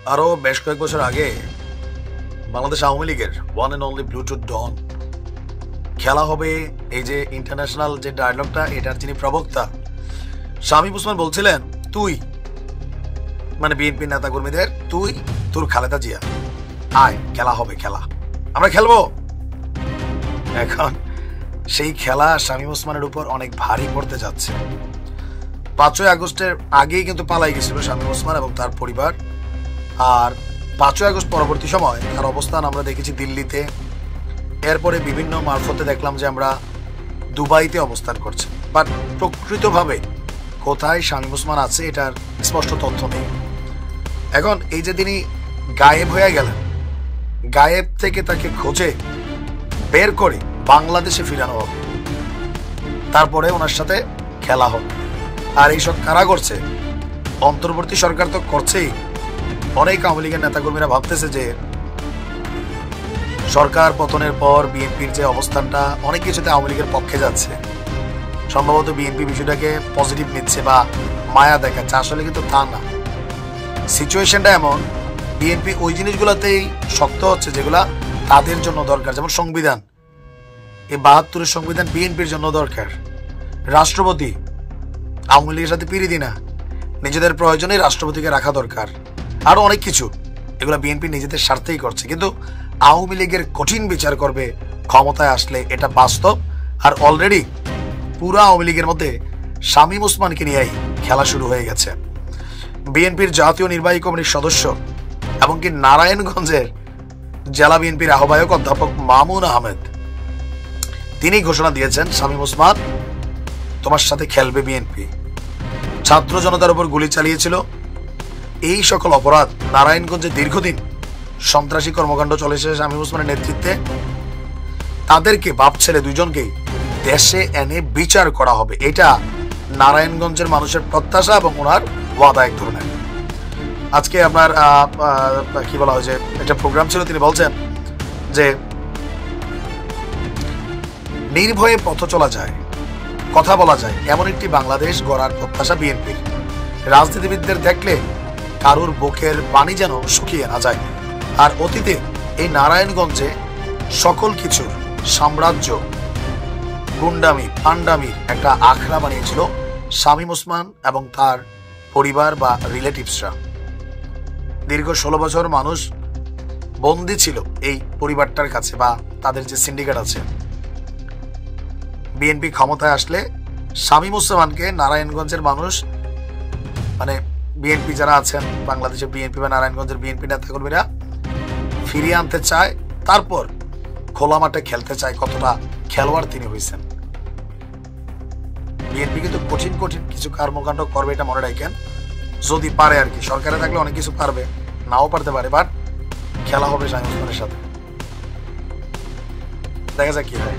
আরো বেশ কয়েক বছর আগে বাংলাদেশ আওয়ামী লীগের ওয়ান অ্যান্ড অনলি ব্লুটুথ ডন খেলা হবে। এই যে ইন্টারন্যাশনাল যে ডায়লগটা, এটার যিনি প্রবক্তা শামীম ওসমান বলছিলেন, তুই মানে বিএনপি নেতা কর্মীদের, তুই তোর খালেদা জিয়া আয়, খেলা হবে, খেলা আমরা খেলবো। এখন সেই খেলা শামীম ওসমানের উপর অনেক ভারী পড়তে যাচ্ছে। 5ই আগস্টের আগেই কিন্তু পালাই গেছিল শামীম ওসমান এবং তার পরিবার। আর 5ই আগস্ট পরবর্তী সময় তার অবস্থান আমরা দেখেছি দিল্লিতে, এরপরে বিভিন্ন মারফতে দেখলাম যে আমরা দুবাইতে অবস্থান করছি। বাট প্রকৃতভাবে কোথায় শামীম ওসমান আছে এটার স্পষ্ট তথ্য নেই। এখন এই যে তিনি গায়েব হয়ে গেলেন, গায়েব থেকে তাকে খোঁজে বের করে বাংলাদেশে ফিরানো হবে, তারপরে ওনার সাথে খেলা হবে। আর এইসব কারা করছে? অন্তর্বর্তী সরকার তো করছেই। অনেক আওয়ামী লীগের নেতাকর্মীরা ভাবতেছে যে সরকার পতনের পর বিএনপির যে অবস্থানটা অনেক কিছুতে আওয়ামী লীগের পক্ষে যাচ্ছে, সম্ভবত বিএনপি বিষয়টাকে পজিটিভ নিচ্ছে বা মায়া দেখাচ্ছে। আসলে কিন্তু তা না। সিচুয়েশনটা এমন, বিএনপি ওই জিনিসগুলোতেই শক্ত হচ্ছে যেগুলা তাদের জন্য দরকার। যেমন সংবিধান, এই 72-এর সংবিধান বিএনপির জন্য দরকার। রাষ্ট্রপতি আওয়ামী লীগের সাথে পিরিতি না, নিজেদের প্রয়োজনে রাষ্ট্রপতিকে রাখা দরকার। আরো অনেক কিছু, এগুলো বিএনপি নিজেদের স্বার্থেই করছে। কিন্তু আওয়ামী লীগের কঠিন বিচার করবে ক্ষমতায় আসলে, এটা বাস্তব। আর অলরেডি পুরো আওয়ামী লীগের মধ্যে শামীম ওসমানকে নিয়েই খেলা শুরু হয়ে গেছে। বিএনপির জাতীয় নির্বাহী কমিটির সদস্য এমনকি নারায়ণগঞ্জের জেলা বিএনপির আহ্বায়ক অধ্যাপক মামুন আহমেদ, তিনি ঘোষণা দিয়েছেন, শামীম ওসমান তোমার সাথে খেলবে বিএনপি। ছাত্র জনতার উপর গুলি চালিয়েছিল, এই সকল অপরাধ নারায়ণগঞ্জে দীর্ঘদিন সন্ত্রাসী কর্মকাণ্ড চলেছে শামীম ওসমানের নেতৃত্বে। তাদেরকে বাপ ছেলে দুজনকেই দেশে এনে বিচার করা হবে, এটা নারায়ণগঞ্জের মানুষের প্রত্যাশা এবং ওনার ওয়াদা এক ধরনের। আজকে আপনার কি বলা হয় যে একটা প্রোগ্রাম ছিল, তিনি বলছেন যে নির্ভয়ে পথ চলা যায়, কথা বলা যায়, এমন একটি বাংলাদেশ গড়ার প্রত্যাশা বিএনপির। রাজনীতিবিদদের দেখলে কারুর বুকের পানি যেন শুকিয়ে না যায়। আর অতীতে এই নারায়ণগঞ্জে সকল কিছুর সাম্রাজ্য, গুন্ডামি, পান্ডামির একটা আখড়া বানিয়েছিল শামীম ওসমান এবং তার পরিবার বা রিলেটিভসরা। দীর্ঘ 16 বছর মানুষ বন্দী ছিল এই পরিবারটার কাছে বা তাদের যে সিন্ডিকেট আছে। বিএনপি ক্ষমতায় আসলে শামীম ওসমানকে নারায়ণগঞ্জের মানুষ, মানে বিএনপি যারা আছেন বাংলাদেশের বিএনপি বা নারায়ণগঞ্জের বিএনপি নেতাকর্মীরা ফিরিয়ে আনতে চায়, তারপর খোলা মাঠে খেলতে চায়। কতটা খেলোয়াড় তিনি হয়েছেন। বিএনপি কিন্তু কঠিন কঠিন কিছু কর্মকাণ্ড করবে, এটা মনে রাখেন, যদি পারে আর কি। সরকারে থাকলে অনেক কিছু পারবে, নাও পারতে পারে, বাট খেলা হবে শামীম ওসমানের সাথে। দেখা যাক কি হয়।